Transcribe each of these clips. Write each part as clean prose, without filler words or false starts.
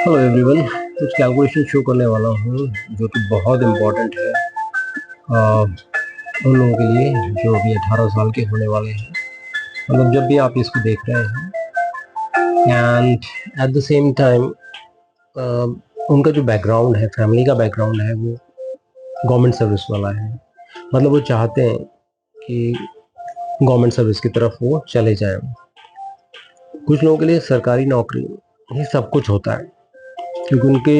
Hello everyone. कुछ calculation show करने वाला हूँ जो कि बहुत इम्पोर्टेंट है उन लोगों के लिए जो अभी 18 साल के होने वाले हैं, मतलब जब भी आप इसको देख रहे हैं। And at the same time उनका जो बैकग्राउंड है, फैमिली का बैकग्राउंड है, वो गवर्नमेंट सर्विस वाला है। मतलब वो चाहते हैं कि गवर्नमेंट सर्विस की तरफ वो चले जाएं। कुछ लोगों के लिए सरकारी नौकरी ही सब कुछ होता है, क्योंकि उनके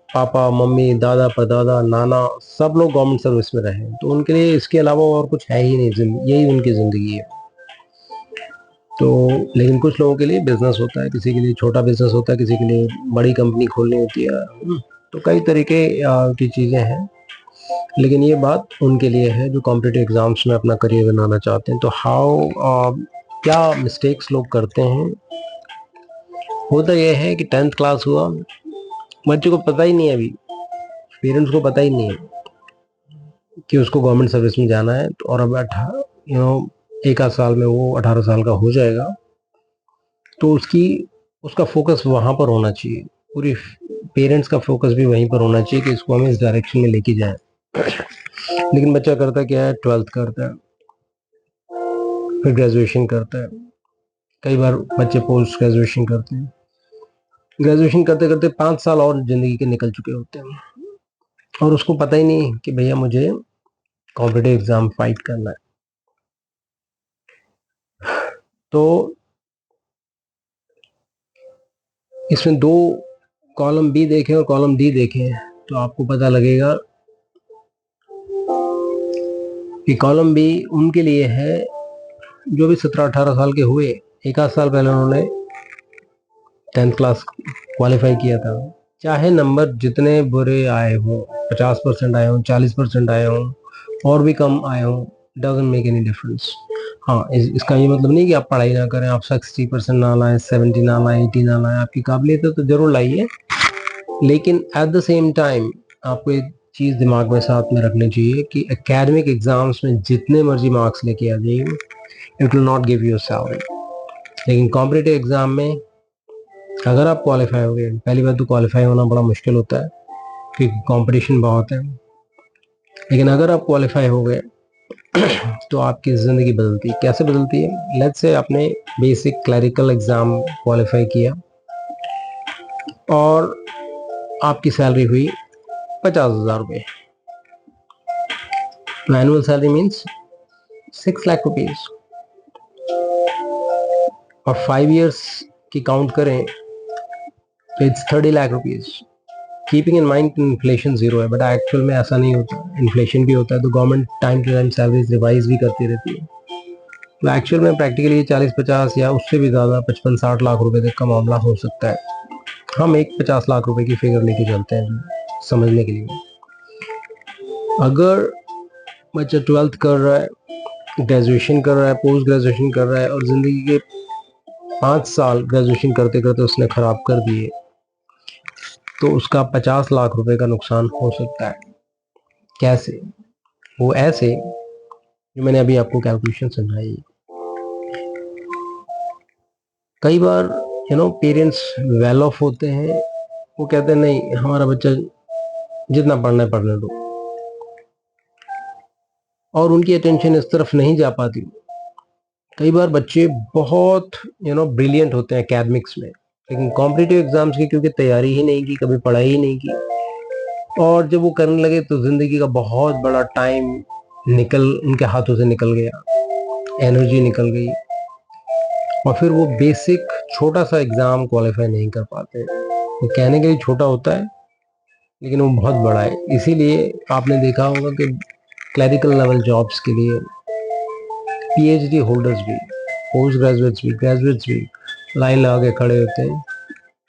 पापा मम्मी दादा परदादा नाना सब लोग गवर्नमेंट सर्विस में रहे हैं, तो उनके लिए इसके अलावा और कुछ है ही नहीं, यही उनकी ज़िंदगी है। तो लेकिन कुछ लोगों के लिए बिजनेस होता है, किसी के लिए छोटा बिजनेस होता है, किसी के लिए बड़ी कंपनी खोलनी होती है। तो कई तरीके की चीज़ें हैं, लेकिन ये बात उनके लिए है जो कॉम्पिटिटिव एग्जाम्स में अपना करियर बनाना चाहते हैं। तो क्या मिस्टेक्स लोग करते हैं, होता यह है कि 10th क्लास हुआ, बच्चे को पता ही नहीं है, अभी पेरेंट्स को पता ही नहीं है कि उसको गवर्नमेंट सर्विस में जाना है। तो और अब एक आध साल में वो 18 साल का हो जाएगा, तो उसका फोकस वहाँ पर होना चाहिए। पूरी पेरेंट्स का फोकस भी वहीं पर होना चाहिए कि इसको हमें इस डायरेक्शन में लेके जाएं। लेकिन बच्चा करता क्या है, 12th करता है, फिर ग्रेजुएशन करता है। कई बार बच्चे पोस्ट ग्रेजुएशन करते हैं, ग्रेजुएशन करते करते 5 साल और जिंदगी के निकल चुके होते हैं, और उसको पता ही नहीं कि भैया मुझे कॉम्पिटिटिव एग्जाम फाइट करना है। तो इसमें 2 कॉलम बी देखें और कॉलम डी देखें तो आपको पता लगेगा कि कॉलम बी उनके लिए है जो भी 17-18 साल के हुए। एक आध साल पहले उन्होंने 10th क्लास क्वालिफाई किया था, चाहे नंबर जितने बुरे आए हों, 50% आए हों, 40% आए हों, और भी कम आए हों, डजंट मेक एनी डिफरेंस। हाँ, इसका ये मतलब नहीं कि आप पढ़ाई ना करें, आप 60% ना लाएं, 70 ना लाएं, 80 ना लाएं, आपकी काबिलियत है तो जरूर लाइए, लेकिन एट द सेम टाइम आपको एक चीज़ दिमाग में साथ में रखनी चाहिए कि एकेडमिक एग्जाम्स में जितने मर्जी मार्क्स लेके आ जाइए, it will not give you salary. लेकिन कॉम्पिटिटिव एग्जाम में अगर आप क्वालिफाई हो गए, पहली बात तो क्वालिफाई होना बड़ा मुश्किल होता है क्योंकि कंपटीशन बहुत है, लेकिन अगर आप क्वालिफाई हो गए तो आपकी ज़िंदगी बदलती है। कैसे बदलती है? लेट्स से आपने बेसिक क्लरिकल एग्ज़ाम क्वालिफाई किया और आपकी सैलरी हुई 50,000 रुपये। Annual salary means 6 lakh rupees, और 5 इयर्स की काउंट करें तो it's 30 lakh rupees. Keeping in mind inflation zero है, बट एक्चुअल में ऐसा नहीं होता, इन्फ्लेशन भी होता है, तो government time to time salaries revise भी करती रहती है। तो एक्चुअल में प्रैक्टिकली 40-50 या उससे भी ज़्यादा 55-60 लाख रुपए तक का मामला हो सकता है। हम एक 50 लाख रुपए की फिगर लेके चलते हैं समझने के लिए। अगर बच्चा 12th कर रहा है, ग्रेजुएशन कर रहा है, पोस्ट ग्रेजुएशन कर रहा है, और ज़िंदगी के 5 साल ग्रेजुएशन करते करते उसने ख़राब कर दिए, तो उसका 50 लाख रुपए का नुकसान हो सकता है। कैसे? वो ऐसे जो मैंने अभी आपको कैलकुलेशन समझाई। कई बार पेरेंट्स वेल ऑफ होते हैं, वो कहते हैं नहीं, हमारा बच्चा जितना पढ़ना है पढ़ने दो, और उनकी अटेंशन इस तरफ नहीं जा पाती। कई बार बच्चे बहुत ब्रिलियंट होते हैं एकेडमिक्स में, लेकिन कॉम्पिटिटिव एग्जाम्स की क्योंकि तैयारी ही नहीं की, कभी पढ़ाई ही नहीं की, और जब वो करने लगे तो जिंदगी का बहुत बड़ा टाइम उनके हाथों से निकल गया, एनर्जी निकल गई, और फिर वो बेसिक छोटा सा एग्जाम क्वालिफाई नहीं कर पाते। वो कहने के लिए छोटा होता है, लेकिन वो बहुत बड़ा है। इसीलिए आपने देखा होगा कि क्लरिकल लेवल जॉब्स के लिए पीएचडी होल्डर्स भी, पोस्ट ग्रेजुएट्स भी लाइन लगा के खड़े होते हैं,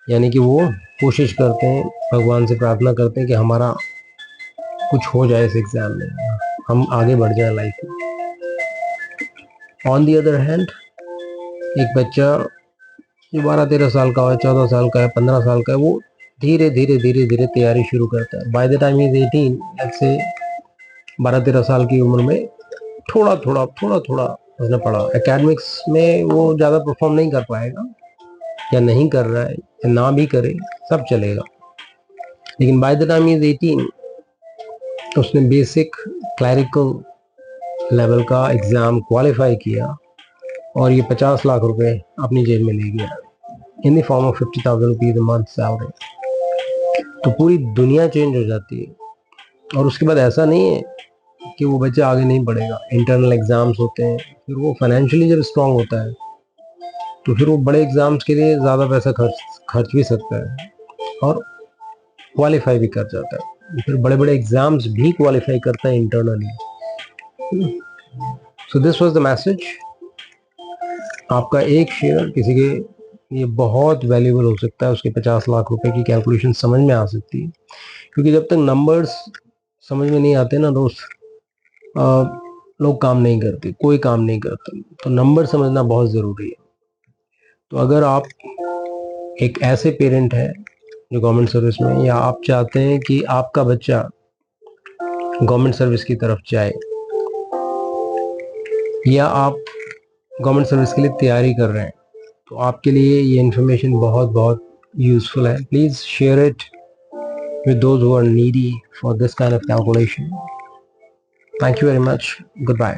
यानी कि वो कोशिश करते हैं, भगवान से प्रार्थना करते हैं कि हमारा कुछ हो जाए इस एग्ज़ाम में, हम आगे बढ़ जाए लाइफ में। ऑन दी अदर हैंड, एक बच्चा जो 12-13 साल का है, 14 साल का है, 15 साल का है, वो धीरे धीरे तैयारी शुरू करता है। By the time is 18, let's say 12-13 साल की उम्र में थोड़ा थोड़ा उसने पढ़ा। एकेडमिक्स में वो ज़्यादा परफॉर्म नहीं कर पाएगा, या नहीं कर रहा है या ना भी करे, सब चलेगा। लेकिन बाय द टाइम इज 18 उसने बेसिक क्लैरिकल लेवल का एग्ज़ाम क्वालिफाई किया और ये 50 लाख रुपए अपनी जेब में ले गया in the form of 50,000 rupees month salary. तो पूरी दुनिया चेंज हो जाती है। और उसके बाद ऐसा नहीं है कि वो बच्चा आगे नहीं बढ़ेगा। इंटरनल एग्ज़ाम्स होते हैं, फिर वो फाइनेंशियली जब स्ट्रांग होता है तो फिर वो बड़े एग्ज़ाम्स के लिए ज़्यादा पैसा खर्च भी सकता है और क्वालिफाई भी कर जाता है। फिर बड़े बड़े एग्ज़ाम्स भी क्वालिफाई करता है internally. So this was the message. आपका एक शेयर किसी के ये बहुत वैल्यूबल हो सकता है, उसके 50 लाख रुपए की कैलकुलेशन समझ में आ सकती है। क्योंकि जब तक नंबर्स समझ में नहीं आते ना दोस्त, लोग काम नहीं करते, कोई काम नहीं करता। तो नंबर समझना बहुत ज़रूरी है। तो अगर आप एक ऐसे पेरेंट है जो गवर्नमेंट सर्विस में, या आप चाहते हैं कि आपका बच्चा गवर्नमेंट सर्विस की तरफ जाए, या आप गवर्नमेंट सर्विस के लिए तैयारी कर रहे हैं, तो आपके लिए ये इन्फॉर्मेशन बहुत बहुत यूज़फुल है। Please share it with those who are needy for this kind of calculation. Thank you very much. Goodbye.